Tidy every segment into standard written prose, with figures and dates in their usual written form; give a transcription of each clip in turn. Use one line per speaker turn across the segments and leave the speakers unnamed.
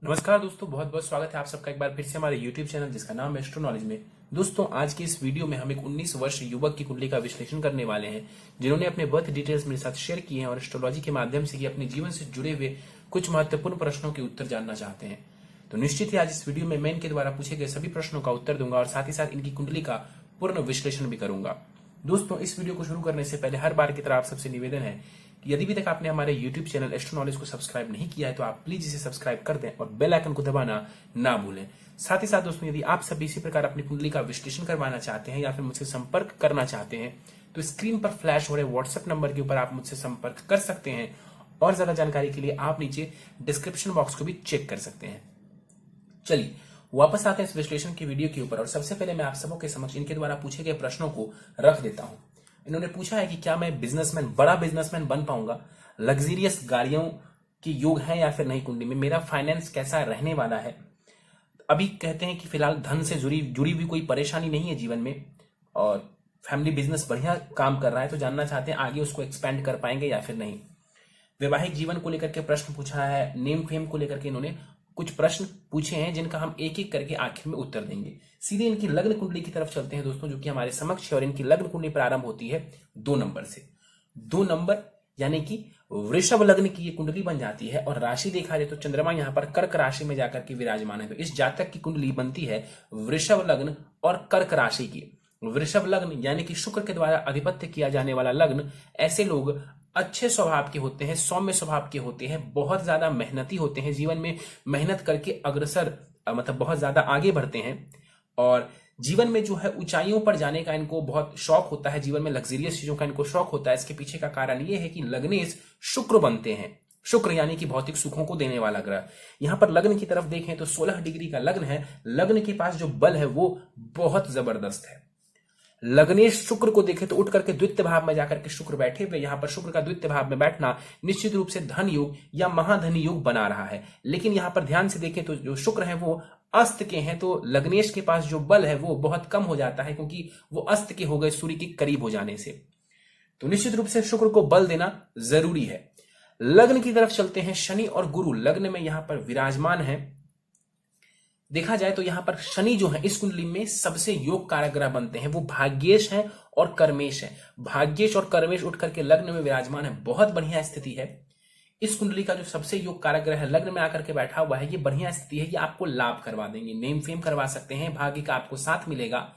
नमस्कार दोस्तों, बहुत बहुत स्वागत है आप सबका एक बार फिर से हमारे YouTube चैनल जिसका नाम है एस्ट्रो नॉलेज में। दोस्तों, आज की इस वीडियो में हम एक 19 वर्ष युवक की कुंडली का विश्लेषण करने वाले हैं, जिन्होंने अपने बर्थ डिटेल्स मेरे साथ शेयर किए हैं और एस्ट्रोलॉजी के माध्यम से अपने जीवन से जुड़े हुए कुछ महत्वपूर्ण प्रश्नों के उत्तर जानना चाहते हैं। तो निश्चित ही आज इस वीडियो में मैं इनके द्वारा पूछे गए सभी प्रश्नों का उत्तर दूंगा और साथ ही साथ इनकी कुंडली का पूर्ण विश्लेषण भी करूंगा। दोस्तों, इस वीडियो को शुरू करने से पहले हर बार की तरह आप सबसे निवेदन है कि यदि भी तक आपने हमारे YouTube चैनल एस्ट्रो नॉलेज को सब्सक्राइब नहीं किया है तो आप प्लीज इसे सब्सक्राइब कर दें और बेल आइकन को दबाना ना भूलें। साथ ही साथ दोस्तों, यदि आप सभी इसी प्रकार अपनी कुंडली का विश्लेषण करवाना चाहते हैं या फिर मुझसे संपर्क करना चाहते हैं तो स्क्रीन पर फ्लैश हो रहे व्हाट्सएप नंबर के ऊपर आप मुझसे संपर्क कर सकते हैं और ज्यादा जानकारी के लिए आप नीचे डिस्क्रिप्शन बॉक्स को भी चेक कर सकते हैं। चलिए वापस आते हैं इस विश्लेषण की वीडियो के ऊपर और सबसे पहले मैं आप सबों के समक्ष इनके द्वारा पूछे गए प्रश्नों को रख देता हूं। इन्होंने पूछा है कि क्या मैं बड़ा बिजनेसमैन बन पाऊंगा, लग्जरियस गाड़ियों के योग है या फिर नहीं कुंडली में, मेरा फाइनेंस कैसा रहने वाला है। अभी कहते हैं कि फिलहाल धन से जुड़ी हुई कोई परेशानी नहीं है जीवन में और फैमिली बिजनेस बढ़िया काम कर रहा है, तो जानना चाहते हैं आगे उसको एक्सपेंड कर पाएंगे या फिर नहीं। वैवाहिक जीवन को लेकर के प्रश्न पूछा है, नेम फेम को लेकर के इन्होंने कुछ प्रश्न पूछे हैं जिनका हम एक एक करके आखिर में उत्तर देंगे। सीधे इनकी लग्न कुंडली की तरफ चलते हैं दोस्तों, जो कि हमारे समक्ष है और इनकी लग्न कुंडली प्रारंभ होती है 2 नंबर से। 2 नंबर यानी कि वृषभ लग्न की ये कुंडली बन जाती है और राशि देखा जाए तो चंद्रमा यहां पर कर्क राशि में जाकर के विराजमान है। तो इस जातक की कुंडली बनती है वृषभ लग्न और कर्क राशि की। वृषभ लग्न यानी कि शुक्र के द्वारा आधिपत्य किया जाने वाला लग्न, ऐसे लोग अच्छे स्वभाव के होते हैं, सौम्य स्वभाव के होते हैं, बहुत ज्यादा मेहनती होते हैं, जीवन में मेहनत करके अग्रसर मतलब बहुत ज्यादा आगे बढ़ते हैं और जीवन में जो है ऊंचाइयों पर जाने का इनको बहुत शौक होता है, जीवन में लग्जरियस चीजों का इनको शौक होता है। इसके पीछे का कारण यह है कि लग्नेश शुक्र बनते हैं। शुक्र यानी कि भौतिक सुखों को देने वाला ग्रह। यहां पर लग्न की तरफ देखें तो 16 डिग्री का लग्न है। लग्न के पास जो बल है वो बहुत जबरदस्त है। लग्नेश शुक्र को देखें तो उठ करके द्वितीय भाव में जाकर के शुक्र बैठे हुए, यहां पर शुक्र का द्वितीय भाव में बैठना निश्चित रूप से धन योग या महाधन योग बना रहा है। लेकिन यहां पर ध्यान से देखें तो जो शुक्र है वो अस्त के हैं, तो लग्नेश के पास जो बल है वो बहुत कम हो जाता है क्योंकि वो अस्त के हो गए सूर्य के करीब हो जाने से। तो निश्चित रूप से शुक्र को बल देना जरूरी है। लग्न की तरफ चलते हैं। शनि और गुरु लग्न में यहां पर विराजमान है। देखा जाए तो यहां पर शनि जो है इस कुंडली में सबसे योग कारक ग्रह बनते हैं। वो भाग्येश है और कर्मेश है। भाग्येश और कर्मेश उठ करके लग्न में विराजमान है, बहुत बढ़िया स्थिति है। इस कुंडली का जो सबसे योग कारक ग्रह है लग्न में आकर के बैठा हुआ है, ये बढ़िया स्थिति है। ये आपको लाभ करवा देंगे, नेम फेम करवा सकते हैं, भाग्य का आपको साथ मिलेगा।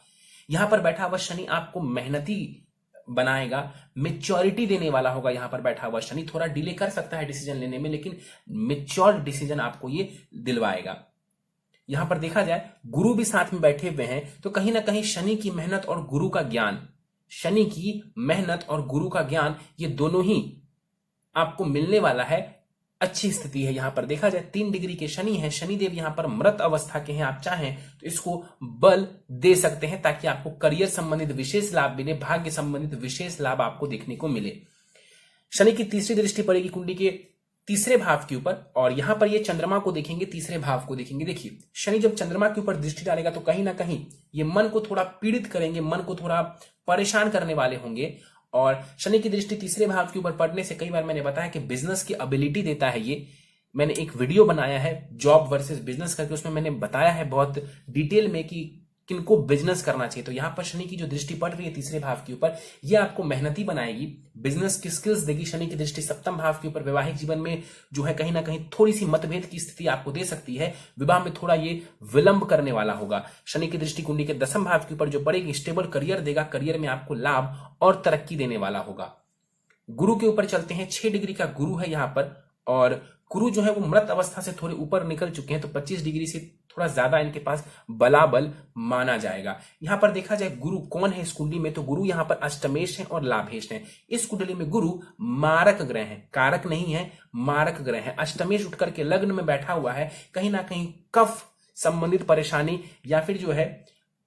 यहां पर बैठा हुआ शनि आपको मेहनती बनाएगा, मेच्योरिटी देने वाला होगा। यहां पर बैठा हुआ शनि थोड़ा डिले कर सकता है डिसीजन लेने में, लेकिन मेच्योर डिसीजन आपको ये दिलवाएगा। यहां पर देखा जाए गुरु भी साथ में बैठे हुए हैं, तो कहीं ना कहीं शनि की मेहनत और गुरु का ज्ञान, शनि की मेहनत और गुरु का ज्ञान, ये दोनों ही आपको मिलने वाला है। अच्छी स्थिति है। यहां पर देखा जाए 3 डिग्री के शनि है। शनिदेव यहां पर मृत अवस्था के हैं। आप चाहें तो इसको बल दे सकते हैं ताकि आपको करियर संबंधित विशेष लाभ मिले, भाग्य संबंधित विशेष लाभ आपको देखने को मिले। शनि की तीसरी दृष्टि पड़ेगी कुंडली के तीसरे भाव के ऊपर और यहां पर ये चंद्रमा को देखेंगे, तीसरे भाव को देखेंगे। देखिए, शनि जब चंद्रमा के ऊपर दृष्टि डालेगा तो कहीं ना कहीं ये मन को थोड़ा पीड़ित करेंगे, मन को थोड़ा परेशान करने वाले होंगे। और शनि की दृष्टि तीसरे भाव के ऊपर पड़ने से कई बार मैंने बताया कि बिजनेस की एबिलिटी देता है ये। मैंने एक वीडियो बनाया है जॉब वर्सेस बिजनेस करके, उसमें मैंने बताया है बहुत डिटेल में कि किनको बिजनेस करना चाहिए। तो यहां पर शनि की जो दृष्टि पड़ रही है तीसरे भाव के ऊपर, ये आपको मेहनती बनाएगी, बिजनेस की स्किल्स देगी। शनि की दृष्टि सप्तम भाव के ऊपर वैवाहिक जीवन में जो है कहीं ना कहीं थोड़ी सी मतभेद की स्थिति आपको दे सकती है। विवाह में थोड़ा ये विलंब करने वाला होगा। शनि की दृष्टि कुंडली के 10वें भाव के ऊपर जो पड़ेगी, स्टेबल करियर देगा, करियर में आपको लाभ और तरक्की देने वाला होगा। गुरु के ऊपर चलते हैं। 6 डिग्री का गुरु है यहां पर और गुरु जो है वो मृत अवस्था से थोड़े ऊपर निकल चुके हैं, तो 25 डिग्री से थोड़ा ज्यादा इनके पास बलाबल माना जाएगा। यहां पर देखा जाए गुरु कौन है इस कुंडली में, तो गुरु यहां पर अष्टमेश है और लाभेश है। इस कुंडली में गुरु मारक ग्रह है, कारक नहीं है, मारक ग्रह है। अष्टमेश उठ करके लग्न में बैठा हुआ है। कहीं ना कहीं कफ संबंधित परेशानी या फिर जो है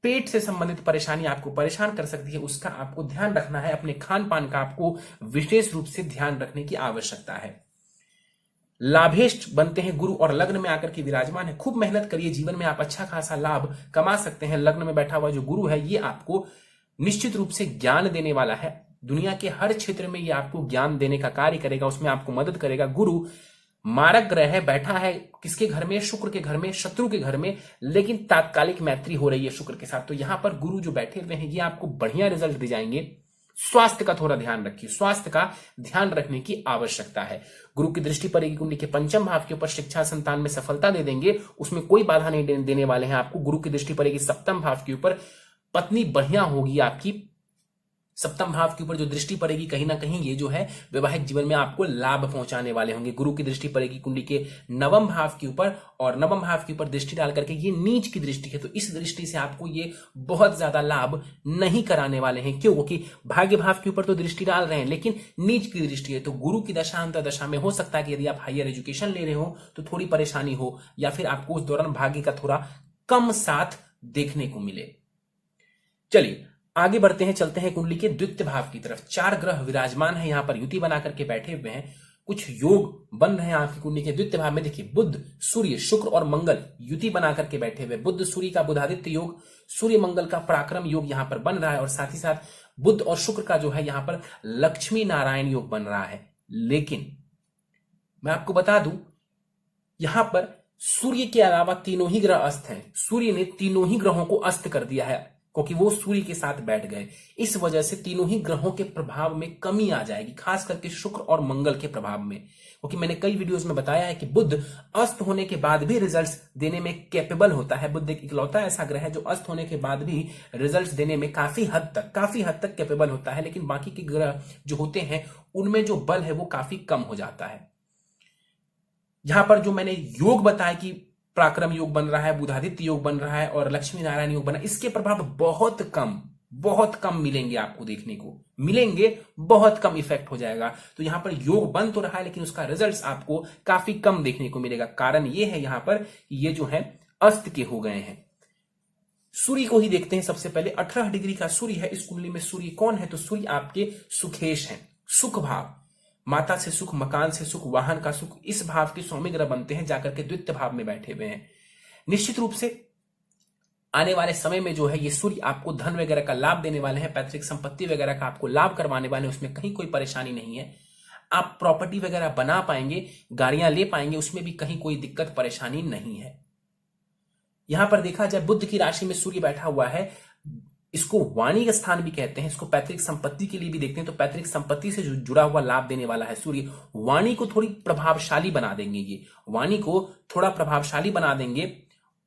पेट से संबंधित परेशानी आपको परेशान कर सकती है, उसका आपको ध्यान रखना है। अपने खान पान का आपको विशेष रूप से ध्यान रखने की आवश्यकता है। लाभेष्ट बनते हैं गुरु और लग्न में आकर के विराजमान है। खूब मेहनत करिए, जीवन में आप अच्छा खासा लाभ कमा सकते हैं। लग्न में बैठा हुआ जो गुरु है ये आपको निश्चित रूप से ज्ञान देने वाला है। दुनिया के हर क्षेत्र में ये आपको ज्ञान देने का कार्य करेगा, उसमें आपको मदद करेगा। गुरु मारक ग्रह है, बैठा है किसके घर में, शुक्र के घर में, शत्रु के घर में, लेकिन तात्कालिक मैत्री हो रही है शुक्र के साथ। तो यहां पर गुरु जो बैठे हुए हैं ये आपको बढ़िया रिजल्ट दे जाएंगे। स्वास्थ्य का थोड़ा ध्यान रखिए, स्वास्थ्य का ध्यान रखने की आवश्यकता है। गुरु की दृष्टि पड़ेगी कुंडली के पंचम भाव के ऊपर, शिक्षा संतान में सफलता दे देंगे, उसमें कोई बाधा नहीं देने वाले हैं आपको। गुरु की दृष्टि पड़ेगी सप्तम भाव के ऊपर, पत्नी बढ़िया होगी आपकी। सप्तम भाव के ऊपर जो दृष्टि पड़ेगी कहीं ना कहीं ये जो है वैवाहिक जीवन में आपको लाभ पहुंचाने वाले होंगे। गुरु की दृष्टि पड़ेगी कुंडली के नवम भाव के ऊपर, और नवम भाव के ऊपर दृष्टि डाल करके ये नीच की दृष्टि है, तो इस दृष्टि से आपको ये बहुत ज्यादा लाभ नहीं कराने वाले हैं। क्यों? क्योंकि भाग्य भाव के ऊपर तो दृष्टि डाल रहे हैं लेकिन नीच की दृष्टि है। तो गुरु की दशा अंतर दशा में हो सकता है कि यदि आप हायर एजुकेशन ले रहे हो तो थोड़ी परेशानी हो, या फिर आपको उस दौरान भाग्य का थोड़ा कम साथ देखने को मिले। चलिए आगे बढ़ते हैं, चलते हैं कुंडली के द्वितीय भाव की तरफ। 4 ग्रह विराजमान है यहां पर, युति बना करके बैठे हुए हैं, कुछ योग बन रहे हैं आपकी कुंडली के द्वितीय भाव में। देखिए बुध, सूर्य, शुक्र और मंगल युति बना करके बैठे हुए। बुध सूर्य का बुधादित्य योग, सूर्य मंगल का पराक्रम योग यहां पर बन रहा है, और साथ ही साथ बुध और शुक्र का जो है यहां पर लक्ष्मी नारायण योग बन रहा है। लेकिन मैं आपको बता दूं यहां पर सूर्य के अलावा तीनों ही ग्रह अस्त हैं। सूर्य ने तीनों ही ग्रहों को अस्त कर दिया है क्योंकि वो सूर्य के साथ बैठ गए। इस वजह से तीनों ही ग्रहों के प्रभाव में कमी आ जाएगी, खास करके शुक्र और मंगल के प्रभाव में। क्योंकि मैंने कई वीडियोस में बताया है कि बुध अस्त होने के बाद भी रिजल्ट्स देने में कैपेबल होता है। बुध एक इकलौता ऐसा ग्रह है जो अस्त होने के बाद भी रिजल्ट्स देने में काफी हद तक कैपेबल होता है, लेकिन बाकी के ग्रह जो होते हैं उनमें जो बल है वो काफी कम हो जाता है। यहां पर जो मैंने योग बताया कि पराक्रम योग बन रहा है, बुधादित्य योग बन रहा है और लक्ष्मी नारायण योग बना, इसके प्रभाव बहुत कम मिलेंगे आपको, देखने को मिलेंगे, बहुत कम इफेक्ट हो जाएगा। तो यहां पर योग बन तो रहा है लेकिन उसका रिजल्ट्स आपको काफी कम देखने को मिलेगा। कारण ये है यहां पर ये जो है अस्त के हो गए हैं। सूर्य को ही देखते हैं सबसे पहले। 18 डिग्री का सूर्य है इस कुंडली में। सूर्य कौन है? तो सूर्य आपके सुखेश हैं, सुख भाव, माता से सुख, मकान से सुख, वाहन का सुख, इस भाव के स्वामी ग्रह बनते हैं, जाकर के द्वितीय भाव में बैठे हुए हैं। निश्चित रूप से आने वाले समय में जो है ये सूर्य आपको धन वगैरह का लाभ देने वाले हैं, पैतृक संपत्ति वगैरह का आपको लाभ करवाने वाले हैं, उसमें कहीं कोई परेशानी नहीं है। आप प्रॉपर्टी वगैरह बना पाएंगे, गाड़ियां ले पाएंगे, उसमें भी कहीं कोई दिक्कत परेशानी नहीं है। यहां पर देखा जाए बुध की राशि में सूर्य बैठा हुआ है, इसको वाणी का स्थान भी कहते हैं, इसको पैतृक संपत्ति के लिए भी देखते हैं। तो पैतृक संपत्ति से जुड़ा हुआ लाभ देने वाला है सूर्य। वाणी को थोड़ी प्रभावशाली बना देंगे, ये वाणी को थोड़ा प्रभावशाली बना देंगे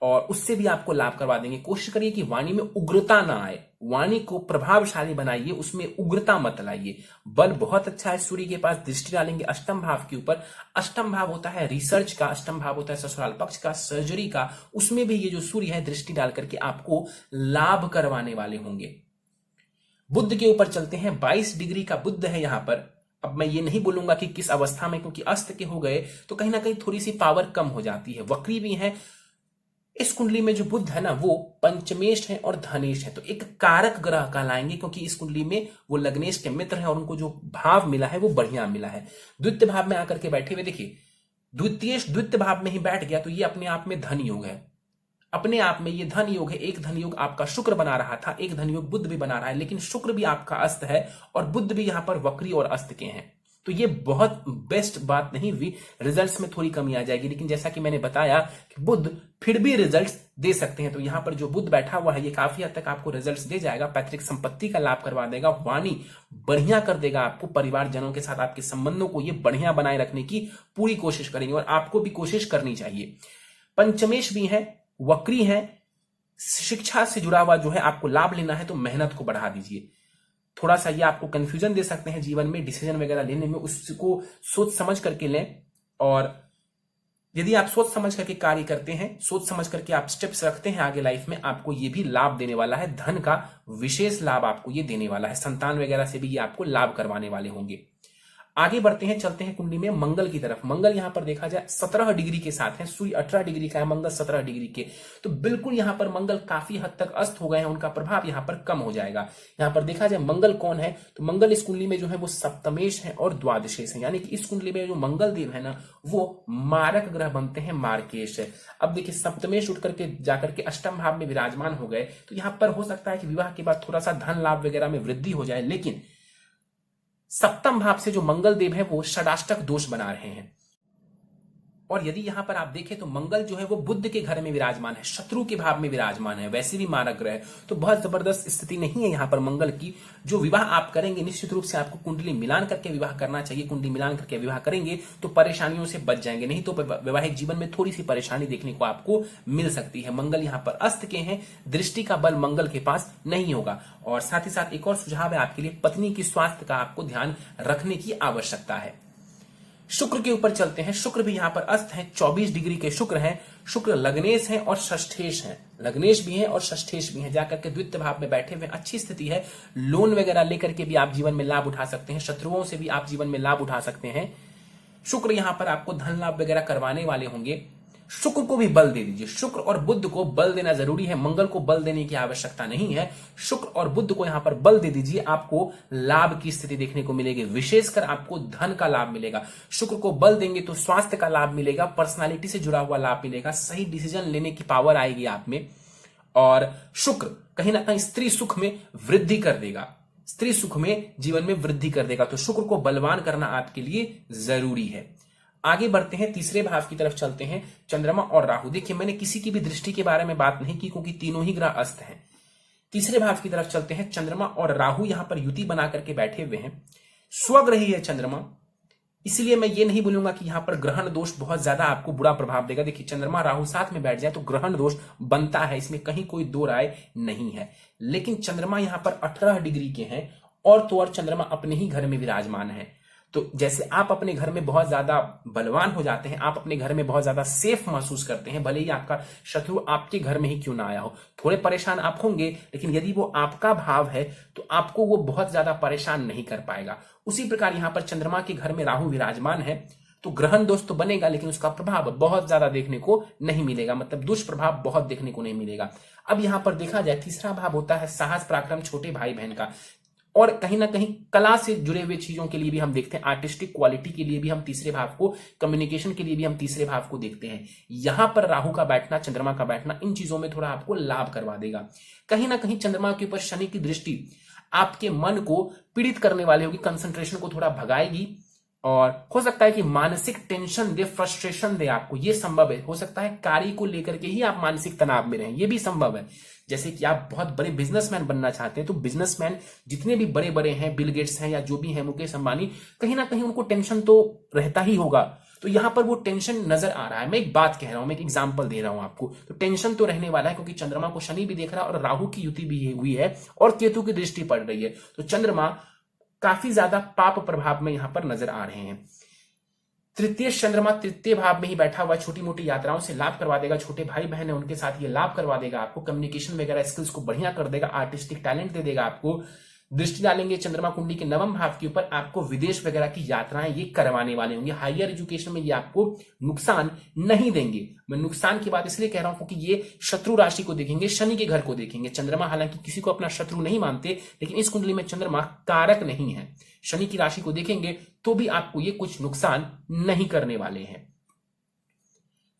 और उससे भी आपको लाभ करवा देंगे। कोशिश करिए कि वाणी में उग्रता ना आए, वाणी को प्रभावशाली बनाइए, उसमें उग्रता मत लाइए। बल बहुत अच्छा है सूर्य के पास। दृष्टि डालेंगे अष्टम भाव के ऊपर। अष्टम भाव होता है रिसर्च का, अष्टम भाव होता है ससुराल पक्ष का, सर्जरी का, उसमें भी ये जो सूर्य है दृष्टि डाल करके आपको लाभ करवाने वाले होंगे। बुध के ऊपर चलते हैं। 22 डिग्री का बुध है यहां पर। अब मैं ये नहीं बोलूंगा कि किस अवस्था में, क्योंकि अस्त के हो गए तो कहीं ना कहीं थोड़ी सी पावर कम हो जाती है, वक्री भी है। इस कुंडली में जो बुध है ना वो पंचमेश है और धनेश है, तो एक कारक ग्रह कहलाएंगे, क्योंकि इस कुंडली में वो लग्नेश के मित्र हैं और उनको जो भाव मिला है वो बढ़िया मिला है। द्वितीय भाव में आकर के बैठे हुए देखिए, द्वितीय भाव में ही बैठ गया तो ये अपने आप में धन योग है, अपने आप में ये धन योग है। एक धन योग आपका शुक्र बना रहा था, एक धन योग बुध भी बना रहा है, लेकिन शुक्र भी आपका अस्त है और बुध भी यहां पर वक्री और अस्त के हैं। तो ये बहुत बेस्ट बात नहीं हुई, रिजल्ट्स में थोड़ी कमी आ जाएगी, लेकिन जैसा कि मैंने बताया कि बुध फिर भी रिजल्ट्स दे सकते हैं। तो यहां पर जो बुध बैठा हुआ है ये काफी हद तक आपको रिजल्ट्स दे जाएगा, पैतृक संपत्ति का लाभ करवा देगा, वाणी बढ़िया कर देगा आपको, परिवारजनों के साथ आपके संबंधों को ये बढ़िया बनाए रखने की पूरी कोशिश करेंगे और आपको भी कोशिश करनी चाहिए। पंचमेश भी है, वक्री है, शिक्षा से जुड़ा हुआ जो है आपको लाभ लेना है तो मेहनत को बढ़ा दीजिए। थोड़ा सा ये आपको कंफ्यूजन दे सकते हैं जीवन में, डिसीजन वगैरह लेने में, उसको सोच समझ करके लें। और यदि आप सोच समझ करके कार्य करते हैं, सोच समझ करके आप स्टेप्स रखते हैं आगे लाइफ में, आपको ये भी लाभ देने वाला है, धन का विशेष लाभ आपको ये देने वाला है, संतान वगैरह से भी ये आपको लाभ करवाने वाले होंगे। आगे बढ़ते हैं, चलते हैं कुंडली में मंगल की तरफ। मंगल यहां पर देखा जाए 17 डिग्री के साथ है, सूर्य 18 डिग्री का है, मंगल 17 डिग्री के, तो बिल्कुल यहां पर मंगल काफी हद तक अस्त हो गए हैं, उनका प्रभाव यहां पर कम हो जाएगा। यहां पर देखा जाए मंगल कौन है, तो मंगल इस कुंडली में जो है वो सप्तमेश है और द्वादशेश है, यानी कि इस कुंडली में जो मंगल देव है ना वो मारक ग्रह बनते हैं, मार्केश है। अब देखिए सप्तमेश उठ करके जाकर के अष्टम भाव में विराजमान हो गए, तो यहां पर हो सकता है कि विवाह के बाद थोड़ा सा धन लाभ वगैरह में वृद्धि हो जाए, लेकिन सप्तम भाव से जो मंगल देव है वो षडाष्टक दोष बना रहे हैं। और यदि यहां पर आप देखें तो मंगल जो है वो बुध के घर में विराजमान है, शत्रु के भाव में विराजमान है, वैसे भी मारक ग्रह है, तो बहुत जबरदस्त स्थिति नहीं है यहां पर मंगल की। जो विवाह आप करेंगे निश्चित रूप से आपको कुंडली मिलान करके विवाह करना चाहिए। कुंडली मिलान करके विवाह करेंगे तो परेशानियों से बच जाएंगे, नहीं तो वैवाहिक जीवन में थोड़ी सी परेशानी देखने को आपको मिल सकती है। मंगल यहां पर अस्त के हैं, दृष्टि का बल मंगल के पास नहीं होगा। और साथ ही साथ एक और सुझाव है आपके लिए, पत्नी की स्वास्थ्य का आपको ध्यान रखने की आवश्यकता है। शुक्र के ऊपर चलते हैं। शुक्र भी यहां पर अस्त है, 24 डिग्री के शुक्र हैं। शुक्र लग्नेश हैं और षष्ठेश हैं, लग्नेश भी हैं और षष्ठेश भी हैं, जाकर के द्वितीय भाव में बैठे हुए, अच्छी स्थिति है। लोन वगैरह लेकर के भी आप जीवन में लाभ उठा सकते हैं, शत्रुओं से भी आप जीवन में लाभ उठा सकते हैं। शुक्र यहां पर आपको धन लाभ वगैरह करवाने वाले होंगे। शुक्र को भी बल दे दीजिए, शुक्र और बुध को बल देना जरूरी है, मंगल को बल देने की आवश्यकता नहीं है। शुक्र और बुध को यहां पर बल दे दीजिए, आपको लाभ की स्थिति देखने को मिलेगी, विशेषकर आपको धन का लाभ मिलेगा। शुक्र को बल देंगे तो स्वास्थ्य का लाभ मिलेगा, पर्सनालिटी से जुड़ा हुआ लाभ मिलेगा, सही डिसीजन लेने की पावर आएगी आप में। और शुक्र कहीं ना कहीं स्त्री सुख में वृद्धि कर देगा, स्त्री सुख में जीवन में वृद्धि कर देगा, तो शुक्र को बलवान करना आपके लिए जरूरी है। आगे बढ़ते हैं, तीसरे भाव की तरफ चलते हैं, चंद्रमा और राहु। देखिए मैंने किसी की भी दृष्टि के बारे में बात नहीं की क्योंकि तीनों ही ग्रह अस्त हैं। तीसरे भाव की तरफ चलते हैं, चंद्रमा और राहु यहां पर युति बना करके बैठे हुए हैं, स्वग्रही है चंद्रमा, इसलिए मैं ये नहीं बोलूंगा कि यहां पर ग्रहण दोष बहुत ज्यादा आपको बुरा प्रभाव देगा। देखिए चंद्रमा राहु साथ में बैठ जाए तो ग्रहण दोष बनता है, इसमें कहीं कोई दो राय नहीं है। लेकिन चंद्रमा यहां पर 18 डिग्री के हैं और तो और चंद्रमा अपने ही घर में विराजमान है। तो जैसे आप अपने घर में बहुत ज्यादा बलवान हो जाते हैं, आप अपने घर में बहुत ज्यादा सेफ महसूस करते हैं, भले ही आपका शत्रु आपके घर में ही क्यों ना आया हो, थोड़े परेशान आप होंगे, लेकिन यदि वो आपका भाव है तो आपको वो बहुत ज्यादा परेशान नहीं कर पाएगा। उसी प्रकार यहां पर चंद्रमा के घर में राहु विराजमान है तो ग्रहण दोष तो बनेगा, लेकिन उसका प्रभाव बहुत ज्यादा देखने को नहीं मिलेगा, मतलब दुष्प्रभाव बहुत देखने को नहीं मिलेगा। अब यहां पर देखा जाए, तीसरा भाव होता है साहस पराक्रम छोटे भाई बहन का, और कहीं ना कहीं कला से जुड़े हुए चीजों के लिए भी हम देखते हैं, आर्टिस्टिक क्वालिटी के लिए भी हम तीसरे भाव को, कम्युनिकेशन के लिए भी हम तीसरे भाव को देखते हैं। यहां पर राहु का बैठना, चंद्रमा का बैठना इन चीजों में थोड़ा आपको लाभ करवा देगा। कहीं ना कहीं चंद्रमा के ऊपर शनि की दृष्टि आपके मन को पीड़ित करने वाली होगी, कंसंट्रेशन को थोड़ा भगाएगी, और हो सकता है कि मानसिक टेंशन दे, फ्रस्ट्रेशन दे आपको, ये संभव है। हो सकता है कार्य को लेकर के ही आप मानसिक तनाव में रहें, ये भी संभव है। जैसे कि आप बहुत बड़े बिजनेसमैन बनना चाहते हैं तो बिजनेसमैन जितने भी बड़े बड़े हैं, बिल गेट्स हैं या जो भी हैं, मुकेश अंबानी, कहीं ना कहीं उनको टेंशन तो रहता ही होगा। तो यहां पर वो टेंशन नजर आ रहा है। मैं एक बात कह रहा हूं, मैं एक एग्जांपल दे रहा हूं आपको, तो टेंशन तो रहने वाला है क्योंकि चंद्रमा को शनि भी देख रहा है और राहु की युति भी हुई है और केतु की दृष्टि पड़ रही है, तो चंद्रमा काफी ज्यादा पाप प्रभाव में यहां पर नजर आ रहे हैं। तृतीय चंद्रमा तृतीय भाव में ही बैठा हुआ छोटी मोटी यात्राओं से लाभ करवा देगा, छोटे भाई बहन है उनके साथ ये लाभ करवा देगा आपको, कम्युनिकेशन वगैरह स्किल्स को बढ़िया कर देगा, आर्टिस्टिक टैलेंट दे देगा आपको। दृष्टि डालेंगे चंद्रमा कुंडली के नवम भाव के ऊपर, आपको विदेश वगैरह की यात्राएं ये करवाने वाले होंगे। हायर एजुकेशन में ये आपको नुकसान नहीं देंगे। मैं नुकसान की बात इसलिए कह रहा हूं क्योंकि ये शत्रु राशि को देखेंगे, शनि के घर को देखेंगे। चंद्रमा हालांकि किसी को अपना शत्रु नहीं मानते, लेकिन इस कुंडली में चंद्रमा कारक नहीं है, शनि की राशि को देखेंगे तो भी आपको ये कुछ नुकसान नहीं करने वाले हैं।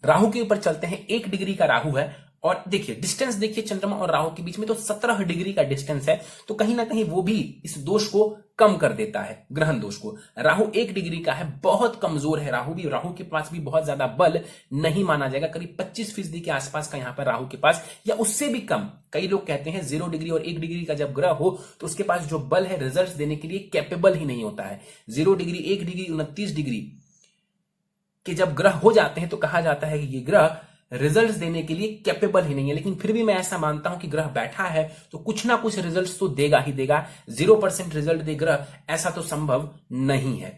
राहु के ऊपर चलते हैं, 1 डिग्री का राहु है और देखिए डिस्टेंस देखिए चंद्रमा और राहु के बीच में तो 17 डिग्री का डिस्टेंस है, तो कहीं ना कहीं वो भी इस दोष को कम कर देता है, ग्रहण दोष को। राहु 1 डिग्री का है, बहुत कमजोर है राहु भी, राहु के पास भी बहुत ज्यादा बल नहीं माना जाएगा, करीब 25% के आसपास का यहां पर राहु के पास, या उससे भी कम। कई लोग कहते हैं 0 डिग्री और 1 डिग्री का जब ग्रह हो तो उसके पास जो बल है रिजल्ट देने के लिए कैपेबल ही नहीं होता है। 0 डिग्री 1 डिग्री 29 डिग्री के जब ग्रह हो जाते हैं तो कहा जाता है कि ये ग्रह रिजल्ट्स देने के लिए कैपेबल ही नहीं है। लेकिन फिर भी मैं ऐसा मानता हूं कि ग्रह बैठा है तो कुछ ना कुछ रिजल्ट्स तो देगा ही देगा। 0% रिजल्ट दे ग्रह, ऐसा तो संभव नहीं है।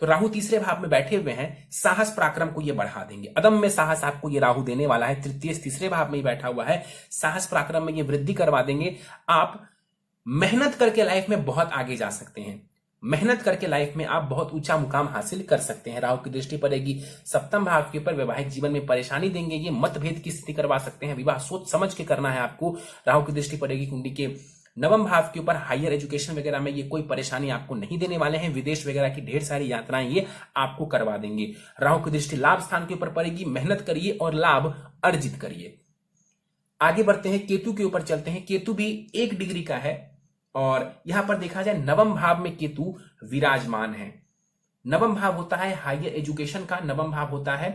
तो राहु तीसरे भाव में बैठे हुए हैं, साहस पराक्रम को ये बढ़ा देंगे, अदम्य साहस आपको ये राहु देने वाला है। तृतीय तीसरे भाव में ही बैठा हुआ है, साहस पराक्रम में ये वृद्धि करवा देंगे। आप मेहनत करके लाइफ में बहुत आगे जा सकते हैं, मेहनत करके लाइफ में आप बहुत ऊंचा मुकाम हासिल कर सकते हैं। राहु की दृष्टि पड़ेगी सप्तम भाव के ऊपर, वैवाहिक जीवन में परेशानी देंगे, ये मतभेद की स्थिति करवा सकते हैं, विवाह सोच समझ के करना है आपको। राहु की दृष्टि पड़ेगी कुंडली के नवम भाव के ऊपर, हायर एजुकेशन वगैरह में ये कोई परेशानी आपको नहीं देने वाले हैं, विदेश वगैरह की ढेर सारी यात्राएं ये आपको करवा देंगे। राहु की दृष्टि लाभ स्थान के ऊपर पड़ेगी, मेहनत करिए और लाभ अर्जित करिए। आगे बढ़ते हैं, केतु के ऊपर चलते हैं। केतु भी 1 डिग्री का है और यहां पर देखा जाए नवम भाव में केतु विराजमान है। नवम भाव होता है हायर एजुकेशन का, नवम भाव होता है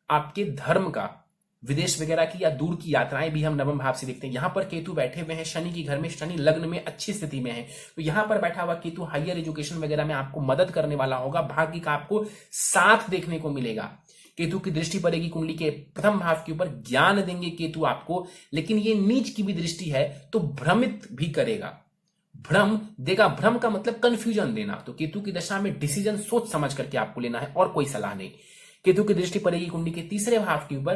आपके धर्म का, विदेश वगैरह की या दूर की यात्राएं भी हम नवम भाव से देखते हैं। यहां पर केतु बैठे हुए हैं शनि की घर में, शनि लग्न में अच्छी स्थिति में है, तो यहां पर बैठा हुआ केतु हायर एजुकेशन वगैरह में आपको मदद करने वाला होगा, भाग्य का आपको साथ देखने को मिलेगा। केतु की दृष्टि पड़ेगी कुंडली के प्रथम भाव के ऊपर, ज्ञान देंगे केतु आपको, लेकिन ये नीच की भी दृष्टि है तो भ्रमित भी करेगा, भ्रम देगा। भ्रम का मतलब कंफ्यूजन देना। तो केतु की दशा में डिसीजन सोच समझ करके आपको लेना है और कोई सलाह नहीं। केतु की दृष्टि पड़ेगी कुंडली के तीसरे भाव के ऊपर,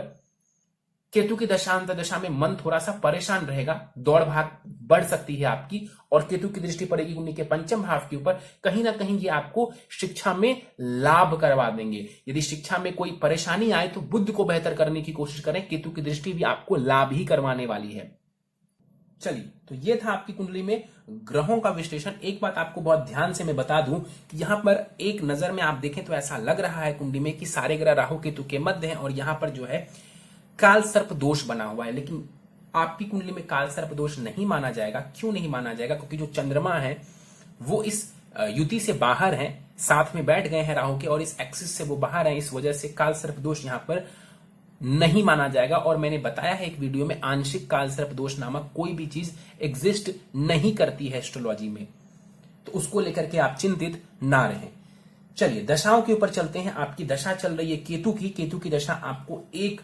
केतु की दशांत दशा में मन थोड़ा सा परेशान रहेगा, दौड़ भाग बढ़ सकती है आपकी। और केतु की दृष्टि पड़ेगी कुंडली के पंचम भाव के ऊपर, कहीं ना कहीं ये आपको शिक्षा में लाभ करवा देंगे। यदि शिक्षा में कोई परेशानी आए तो बुद्धि को बेहतर करने की कोशिश करें, केतु की दृष्टि भी आपको लाभ ही करवाने वाली है। चलिए, तो ये था आपकी कुंडली में ग्रहों का विश्लेषण। एक बात आपको बहुत ध्यान से मैं बता दूं कि यहां पर एक नजर में आप देखें तो ऐसा लग रहा है कुंडली में कि सारे ग्रह राहु केतु के मध्य हैं और यहां पर जो है काल सर्प दोष बना हुआ है, लेकिन आपकी कुंडली में काल सर्प दोष नहीं माना जाएगा। क्यों नहीं माना जाएगा? क्योंकि जो चंद्रमा है वो इस युति से बाहर है, साथ में बैठ गए हैं राहु के और इस एक्सिस से वो बाहर है, इस वजह से काल सर्प दोष यहां पर नहीं माना जाएगा। और मैंने बताया है एक वीडियो में, आंशिक काल सर्प दोष नामक कोई भी चीज एग्जिस्ट नहीं करती है एस्ट्रोलॉजी में, तो उसको लेकर के आप चिंतित ना रहें। चलिए दशाओं के ऊपर चलते हैं। आपकी दशा चल रही है केतु की। केतु की दशा आपको 1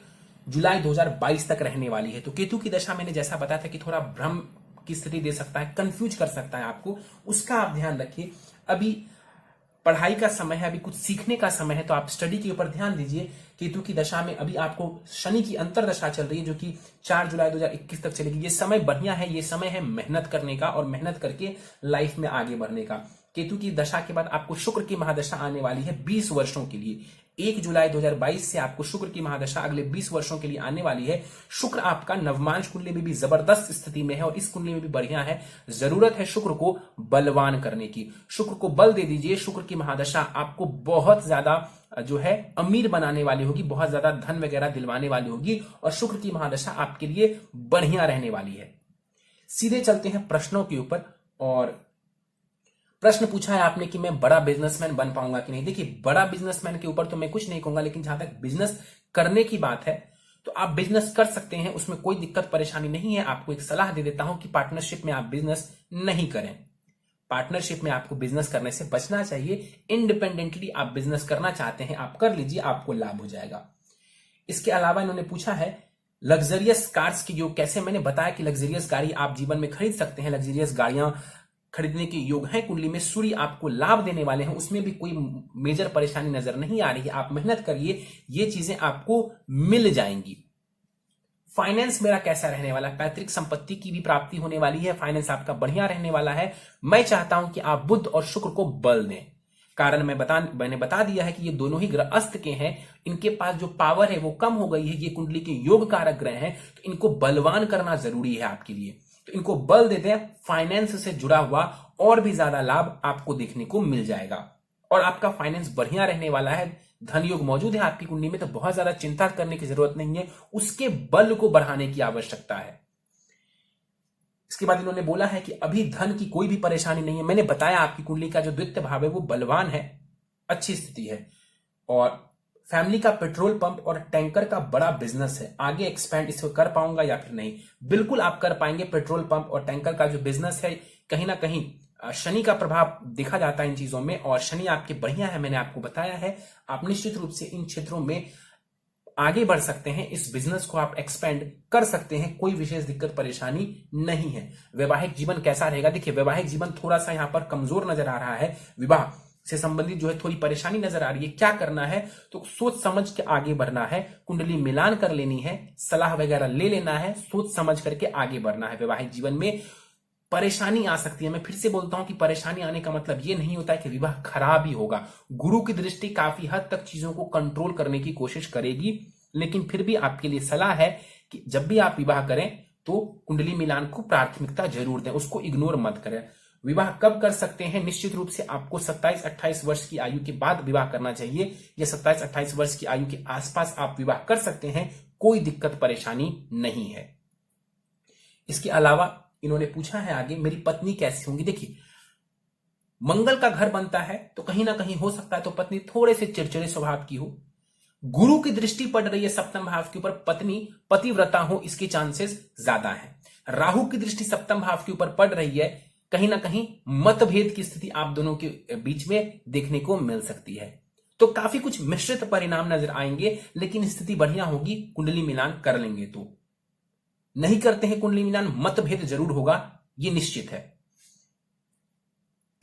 जुलाई 2022 तक रहने वाली है। तो केतु की दशा मैंने जैसा बताया था कि थोड़ा भ्रम की स्थिति दे सकता है, कंफ्यूज कर सकता है आपको, उसका आप ध्यान रखिए। अभी पढ़ाई का समय है, अभी कुछ सीखने का समय है, तो आप स्टडी के ऊपर ध्यान दीजिए। केतु की दशा में अभी आपको शनि की अंतरदशा चल रही है जो कि 4 जुलाई 2021 तक चलेगी। ये समय बढ़िया है, ये समय है मेहनत करने का और मेहनत करके लाइफ में आगे बढ़ने का। केतु की दशा के बाद आपको शुक्र की महादशा आने वाली है 20 वर्षों के लिए। 1 जुलाई 2022 से आपको शुक्र की महादशा अगले 20 वर्षों के लिए आने वाली है। शुक्र आपका नवमांश कुंडली में भी जबरदस्त स्थिति में है और इस कुंडली में भी बढ़िया है। जरूरत है शुक्र को बलवान करने की, शुक्र को बल दे दीजिए। शुक्र की महादशा आपको बहुत ज्यादा जो है अमीर बनाने वाली होगी, बहुत ज्यादा धन वगैरह दिलवाने वाली होगी और शुक्र की महादशा आपके लिए बढ़िया रहने वाली है। सीधे चलते हैं प्रश्नों के ऊपर। और प्रश्न पूछा है आपने कि मैं बड़ा बिजनेसमैन बन पाऊंगा कि नहीं। देखिए, बड़ा बिजनेसमैन के ऊपर तो मैं कुछ नहीं कहूंगा, लेकिन जहां तक बिजनेस करने की बात है तो आप बिजनेस कर सकते हैं, उसमें कोई दिक्कत परेशानी नहीं है। आपको एक सलाह दे देता हूं कि पार्टनरशिप में आप बिजनेस नहीं करें। पार्टनरशिप में आपको बिजनेस करने से बचना चाहिए। इंडिपेंडेंटली आप बिजनेस करना चाहते हैं, आप कर लीजिए, आपको लाभ हो जाएगा। इसके अलावा इन्होंने पूछा है लग्जरियस कार्स की योग कैसे। मैंने बताया कि लग्जरियस गाड़ी आप जीवन में खरीद सकते हैं, लग्जरियस गाड़ियां खरीदने के योग है। कुंडली में सूर्य आपको लाभ देने वाले हैं, उसमें भी कोई मेजर परेशानी नजर नहीं आ रही है। आप मेहनत करिए, ये चीजें आपको मिल जाएंगी। फाइनेंस मेरा कैसा रहने वाला है? पैतृक संपत्ति की भी प्राप्ति होने वाली है, फाइनेंस आपका बढ़िया रहने वाला है। मैं चाहता हूं कि आप बुध और शुक्र को बल दें। कारण मैंने बता दिया है कि ये दोनों ही ग्रह अस्त के हैं, इनके पास जो पावर है वो कम हो गई है। ये कुंडली के योग कारक ग्रह हैं, तो इनको बलवान करना जरूरी है आपके लिए। तो इनको बल देते हैं, फाइनेंस से जुड़ा हुआ और भी ज्यादा लाभ आपको देखने को मिल जाएगा और आपका फाइनेंस बढ़िया रहने वाला है। धन योग मौजूद है आपकी कुंडली में, तो बहुत ज्यादा चिंता करने की जरूरत नहीं है, उसके बल को बढ़ाने की आवश्यकता है। इसके बाद इन्होंने बोला है कि अभी धन की कोई भी परेशानी नहीं है। मैंने बताया आपकी कुंडली का जो द्वितीय भाव है वो बलवान है, अच्छी स्थिति है और फैमिली का पेट्रोल पंप और टैंकर का बड़ा बिजनेस है। आगे एक्सपेंड इसको कर पाऊंगा या फिर नहीं? बिल्कुल आप कर पाएंगे। पेट्रोल पंप और टैंकर का जो बिजनेस है, कहीं ना कहीं शनि का प्रभाव देखा जाता है इन चीजों में और शनि आपके बढ़िया है, मैंने आपको बताया है। आप निश्चित रूप से इन क्षेत्रों में आगे बढ़ सकते हैं, इस बिजनेस को आप एक्सपेंड कर सकते हैं, कोई विशेष दिक्कत परेशानी नहीं है। वैवाहिक जीवन कैसा रहेगा? देखिए, वैवाहिक जीवन थोड़ा सा यहां पर कमजोर नजर आ रहा है, विवाह से संबंधित जो है थोड़ी परेशानी नजर आ रही है। क्या करना है? तो सोच समझ के आगे बढ़ना है, कुंडली मिलान कर लेनी है, सलाह वगैरह ले लेना है, सोच समझ करके आगे बढ़ना है। वैवाहिक जीवन में परेशानी आ सकती है। मैं फिर से बोलता हूं कि परेशानी आने का मतलब यह नहीं होता है कि विवाह खराब ही होगा। गुरु की दृष्टि काफी हद तक चीजों को कंट्रोल करने की कोशिश करेगी, लेकिन फिर भी आपके लिए सलाह है कि जब भी आप विवाह करें तो कुंडली मिलान को प्राथमिकता जरूर दें, उसको इग्नोर मत करें। विवाह कब कर सकते हैं? निश्चित रूप से आपको 27-28 वर्ष की आयु के बाद विवाह करना चाहिए या 27-28 वर्ष की आयु के आसपास आप विवाह कर सकते हैं, कोई दिक्कत परेशानी नहीं है। इसके अलावा इन्होंने पूछा है आगे मेरी पत्नी कैसी होंगी। देखिए, मंगल का घर बनता है तो कहीं ना कहीं हो सकता है तो पत्नी थोड़े से चिड़चिड़े स्वभाव की हो, गुरु की दृष्टि पड़ रही है सप्तम भाव के ऊपर, पत्नी पतिव्रता हो इसके चांसेस ज्यादा है। राहु की दृष्टि सप्तम भाव के ऊपर पड़ रही है, कहीं ना कहीं मतभेद की स्थिति आप दोनों के बीच में देखने को मिल सकती है। तो काफी कुछ मिश्रित परिणाम नजर आएंगे, लेकिन स्थिति बढ़िया होगी कुंडली मिलान कर लेंगे तो। नहीं करते हैं कुंडली मिलान, मतभेद जरूर होगा, ये निश्चित है।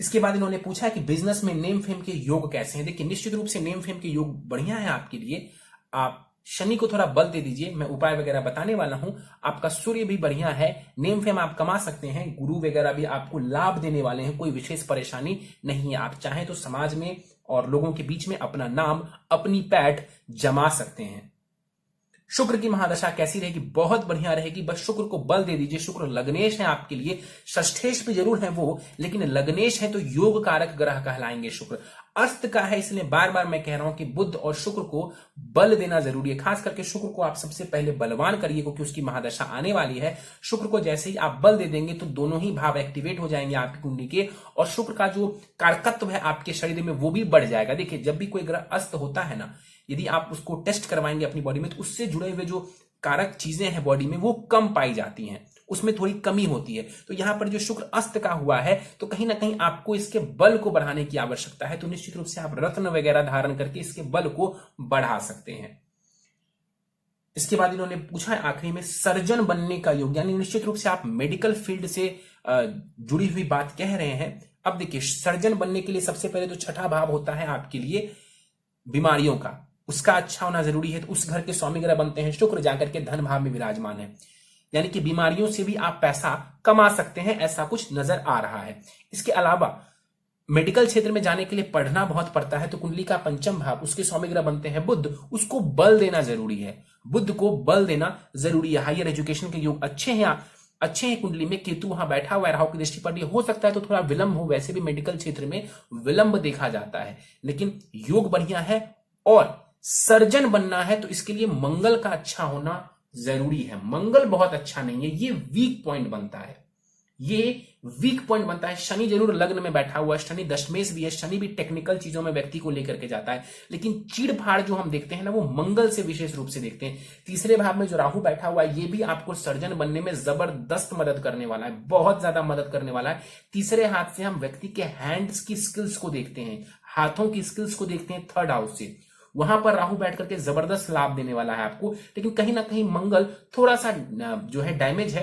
इसके बाद इन्होंने पूछा कि बिजनेस में नेम फेम के योग कैसे हैं। देखिए निश्चित रूप से नेम फेम के योग बढ़िया है आपके लिए। आप शनि को थोड़ा बल दे दीजिए, मैं उपाय वगैरह बताने वाला हूं। आपका सूर्य भी बढ़िया है, नेम फेम आप कमा सकते हैं, गुरु वगैरह भी आपको लाभ देने वाले हैं, कोई विशेष परेशानी नहीं है। आप चाहें तो समाज में और लोगों के बीच में अपना नाम, अपनी पैठ जमा सकते हैं। शुक्र की महादशा कैसी रहेगी? बहुत बढ़िया रहेगी। बस शुक्र को बल दे दीजिए। शुक्र लग्नेश है आपके लिए, षष्ठेश भी जरूर है वो, लेकिन लग्नेश है तो योग कारक ग्रह कहलाएंगे। शुक्र अस्त का है, इसलिए बार बार मैं कह रहा हूं कि बुध और शुक्र को बल देना जरूरी है। खास करके शुक्र को आप सबसे पहले बलवान करिए, क्योंकि उसकी महादशा आने वाली है। शुक्र को जैसे ही आप बल दे देंगे तो दोनों ही भाव एक्टिवेट हो जाएंगे आपकी कुंडली के, और शुक्र का जो कारकत्व है आपके शरीर में वो भी बढ़ जाएगा। देखिए जब भी कोई ग्रह अस्त होता है ना, यदि आप उसको टेस्ट करवाएंगे अपनी बॉडी में, तो उससे जुड़े हुए जो कारक चीजें हैं बॉडी में वो कम पाई जाती हैं, उसमें थोड़ी कमी होती है। तो यहां पर जो शुक्र अस्त का हुआ है, तो कहीं ना कहीं आपको इसके बल को बढ़ाने की आवश्यकता है। तो निश्चित रूप से आप रत्न वगैरह धारण करके इसके बल को बढ़ा सकते हैं। इसके बाद इन्होंने पूछा है आखिरी में सर्जन बनने का योग, यानी निश्चित रूप से आप मेडिकल फील्ड से जुड़ी हुई बात कह रहे हैं। अब देखिए सर्जन बनने के लिए सबसे पहले तो छठा भाव होता है आपके लिए बीमारियों का, उसका अच्छा होना जरूरी है। तो उस घर के स्वामी ग्रह बनते हैं शुक्र, जाकर के धन भाव में विराजमान है, यानी कि बीमारियों से भी आप पैसा कमा सकते हैं, ऐसा कुछ नजर आ रहा है। इसके अलावा मेडिकल क्षेत्र में जाने के लिए पढ़ना बहुत पड़ता है, तो कुंडली का पंचम भाव, उसके स्वामी ग्रह बनते हैं बुध, उसको बल देना जरूरी है। बुध को बल देना जरूरी है। हायर एजुकेशन के योग अच्छे हैं कुंडली में। केतु वहां बैठा हुआ है, राहु की दृष्टि पड़ रही है, हो सकता है तो थोड़ा विलंब हो, वैसे भी मेडिकल क्षेत्र में विलंब देखा जाता है, लेकिन योग बढ़िया है। और सर्जन बनना है तो इसके लिए मंगल का अच्छा होना जरूरी है। मंगल बहुत अच्छा नहीं है, ये वीक पॉइंट बनता है, शनि जरूर लग्न में बैठा हुआ है, शनि दशमेश भी है, शनि भी टेक्निकल चीजों में व्यक्ति को लेकर के जाता है, लेकिन चीड़-फाड़ जो हम देखते हैं ना, वो मंगल से विशेष रूप से देखते हैं। तीसरे भाव में जो राहु बैठा हुआ है, ये भी आपको सर्जन बनने में जबरदस्त मदद करने वाला है, बहुत ज्यादा मदद करने वाला है। तीसरे हाथ से हम व्यक्ति के हैंड्स की स्किल्स को देखते हैं, हाथों की स्किल्स को देखते हैं थर्ड हाउस से, वहां पर राहु बैठ करके जबरदस्त लाभ देने वाला है आपको। लेकिन कहीं ना कहीं मंगल थोड़ा सा जो है डैमेज है,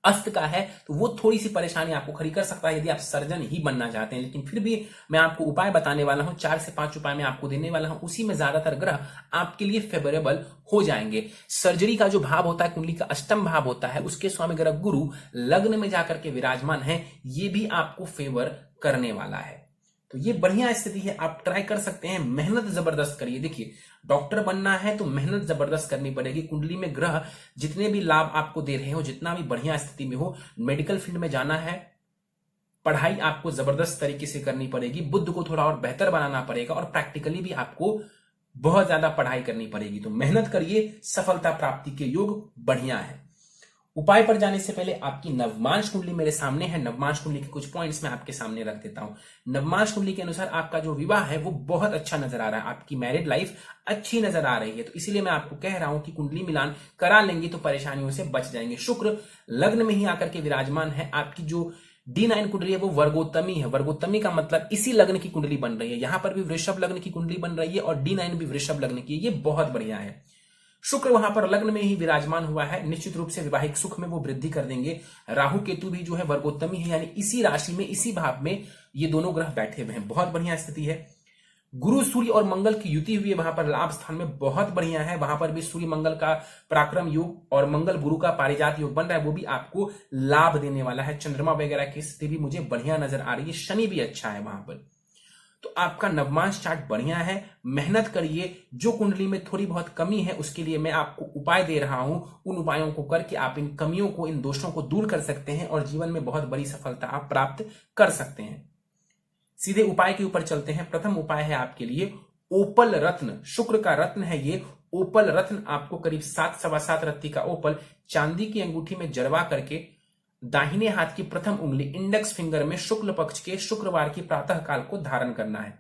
अस्त का है, तो वो थोड़ी सी परेशानी आपको खड़ी कर सकता है यदि आप सर्जन ही बनना चाहते हैं। लेकिन फिर भी मैं आपको उपाय बताने वाला हूं, 4 से 5 उपाय मैं आपको देने वाला हूं, उसी में ज्यादातर ग्रह आपके लिए फेवरेबल हो जाएंगे। सर्जरी का जो भाव होता है कुंडली का अष्टम भाव होता है, उसके स्वामी ग्रह गुरु लग्न में जाकर के विराजमान है, ये भी आपको फेवर करने वाला है। तो ये बढ़िया स्थिति है, आप ट्राई कर सकते हैं, मेहनत जबरदस्त करिए। देखिए डॉक्टर बनना है तो मेहनत जबरदस्त करनी पड़ेगी। कुंडली में ग्रह जितने भी लाभ आपको दे रहे हो, जितना भी बढ़िया स्थिति में हो, मेडिकल फील्ड में जाना है, पढ़ाई आपको जबरदस्त तरीके से करनी पड़ेगी, बुद्ध को थोड़ा और बेहतर बनाना पड़ेगा, और प्रैक्टिकली भी आपको बहुत ज्यादा पढ़ाई करनी पड़ेगी। तो मेहनत करिए, सफलता प्राप्ति के योग बढ़िया है। उपाय पर जाने से पहले आपकी नवमांश कुंडली मेरे सामने है, नवमांश कुंडली के कुछ पॉइंट्स मैं आपके सामने रख देता हूं। नवमांश कुंडली के अनुसार आपका जो विवाह है वो बहुत अच्छा नजर आ रहा है, आपकी मैरिड लाइफ अच्छी नजर आ रही है, तो इसीलिए मैं आपको कह रहा हूं कि कुंडली मिलान करा लेंगे तो परेशानियों से बच जाएंगे। शुक्र लग्न में ही आकर के विराजमान है, आपकी जो D9 कुंडली है वो वर्गोत्तमी है। वर्गोत्तमी का मतलब इसी लग्न की कुंडली बन रही है, यहां पर भी वृषभ लग्न की कुंडली बन रही है और D9 भी वृषभ लग्न की है, ये बहुत बढ़िया है। शुक्र वहां पर लग्न में ही विराजमान हुआ है, निश्चित रूप से वैवाहिक सुख में वो वृद्धि कर देंगे। राहु केतु भी जो है वर्गोत्तमी है, यानी इसी राशि में, इसी भाव में ये दोनों ग्रह बैठे हुए हैं, बहुत बढ़िया स्थिति है। गुरु सूर्य और मंगल की युति हुई है वहां पर लाभ स्थान में, बहुत बढ़िया है। वहां पर भी सूर्य मंगल का पराक्रम योग और मंगल गुरु का पारिजात योग बन रहा है, वो भी आपको लाभ देने वाला है। चंद्रमा वगैरह की स्थिति भी मुझे बढ़िया नजर आ रही है, शनि भी अच्छा है वहां पर। तो आपका नवमांश चार्ट बढ़िया है, मेहनत करिए। जो कुंडली में थोड़ी बहुत कमी है उसके लिए मैं आपको उपाय दे रहा हूं, उन उपायों को करके आप इन कमियों को, इन दोषों को दूर कर सकते हैं और जीवन में बहुत बड़ी सफलता आप प्राप्त कर सकते हैं। सीधे उपाय के ऊपर चलते हैं। प्रथम उपाय है आपके लिए ओपल रत्न, शुक्र का रत्न है ये ओपल रत्न, आपको करीब 7 सवा 7 रत्ती का ओपल चांदी की अंगूठी में जड़वा करके दाहिने हाथ की प्रथम उंगली इंडेक्स फिंगर में शुक्ल पक्ष के शुक्रवार की प्रातः काल को धारण करना है।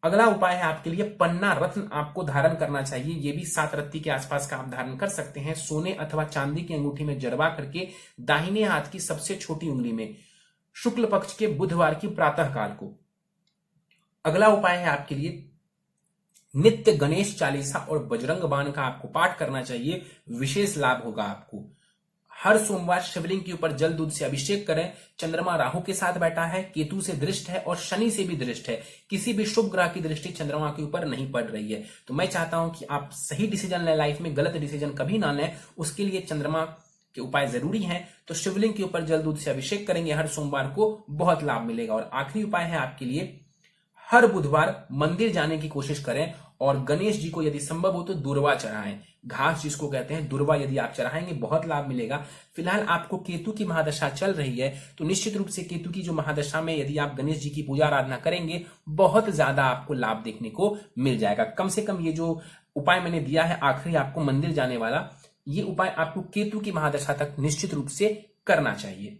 अगला उपाय है आपके लिए पन्ना रत्न आपको धारण करना चाहिए। ये भी 7 रत्ती के आसपास का आप धारण कर सकते हैं। सोने अथवा चांदी की अंगूठी में जड़वा करके दाहिने हाथ की सबसे छोटी उंगली में शुक्ल पक्ष के बुधवार की प्रातः काल को। अगला उपाय है आपके लिए नित्य गणेश चालीसा और बजरंग बाण का आपको पाठ करना चाहिए, विशेष लाभ होगा आपको। हर सोमवार शिवलिंग के ऊपर जल दूध से अभिषेक करें। चंद्रमा राहु के साथ बैठा है, केतु से दृष्ट है और शनि से भी दृष्ट है। किसी भी शुभ ग्रह की दृष्टि चंद्रमा के ऊपर नहीं पड़ रही है। तो मैं चाहता हूं कि आप सही डिसीजन लें लाइफ में, गलत डिसीजन कभी ना लें। उसके लिए चंद्रमा के उपाय जरूरी हैं। तो शिवलिंग के ऊपर जल दूध से अभिषेक करेंगे हर सोमवार को, बहुत लाभ मिलेगा। और आखिरी उपाय है आपके लिए हर बुधवार मंदिर जाने की कोशिश करें और गणेश जी को यदि संभव हो तो दुर्वा चढ़ाएं। घास जिसको कहते हैं दुर्वा, यदि आप चढ़ाएंगे बहुत लाभ मिलेगा। फिलहाल आपको केतु की महादशा चल रही है, तो निश्चित रूप से केतु की जो महादशा में यदि आप गणेश जी की पूजा आराधना करेंगे बहुत ज्यादा आपको लाभ देखने को मिल जाएगा। कम से कम ये जो उपाय मैंने दिया है आखिरी आपको मंदिर जाने वाला, ये उपाय आपको केतु की महादशा तक निश्चित रूप से करना चाहिए।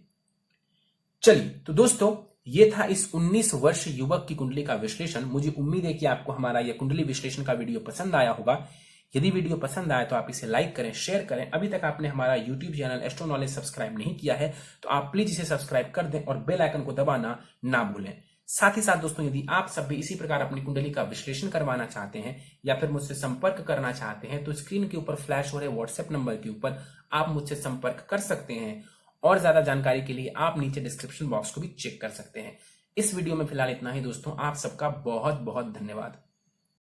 चलिए तो दोस्तों, ये था इस 19 वर्ष युवक की कुंडली का विश्लेषण। मुझे उम्मीद है कि आपको हमारा यह कुंडली विश्लेषण का वीडियो पसंद आया होगा। यदि वीडियो पसंद आए तो आप इसे लाइक करें, शेयर करें। अभी तक आपने हमारा YouTube channel astro knowledge subscribe नहीं किया है तो आप प्लीज इसे सब्सक्राइब कर दें और बेल आइकन को दबाना ना भूलें। साथ ही साथ दोस्तों, यदि आप सब भी इसी प्रकार अपनी कुंडली का विश्लेषण करवाना चाहते हैं या फिर मुझसे संपर्क करना चाहते हैं तो स्क्रीन के ऊपर फ्लैश हो रहे व्हाट्सएप नंबर के ऊपर आप मुझसे संपर्क कर सकते हैं। और ज्यादा जानकारी के लिए आप नीचे डिस्क्रिप्शन बॉक्स को भी चेक कर सकते हैं। इस वीडियो में फिलहाल इतना ही दोस्तों। आप सबका बहुत बहुत धन्यवाद।